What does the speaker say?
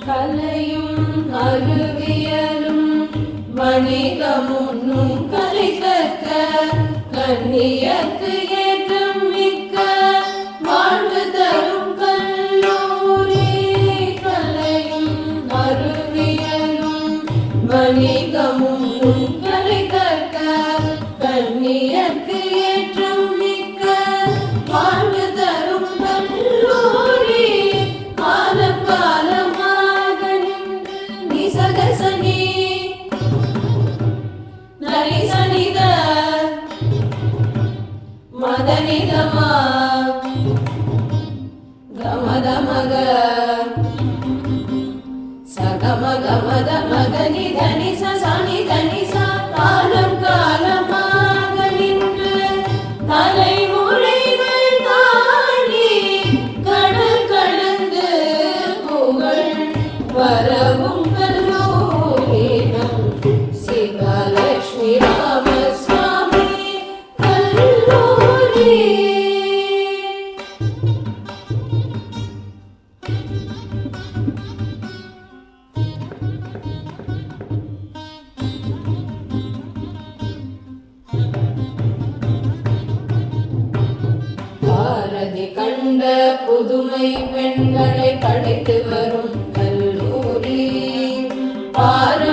கலையும் அறிவியலும் வணிகமுன்னும் கலை கற்க கண்ணியத்து ஏற்றம் மிக்க வாழ்வு தரும் கல்லூரி. கலையும் அறிவியலும் வணிகமுன்னும் கலை கற்க கண்ணியத்து ஏற்றம் மிக்க வாழ்வு தரும் கல்லூரி. காலம் காலமாக நின்று நிசகசனி நரிசனித மதனிதமா கமதமக சகமகமத மகனி தனிச சனி தனிச. காலம் காலமாக நின்று தலைமுறைகள் தாண்டி கடல் கடந்து புகழ் வரவும் கல்லூரினம் சிவலட்சுமி ராமசுவாமி கல்லூரி. பாரதி கண்ட புதுமை பெண்களை படைத்து வரும் கல்லூரி. பாரதி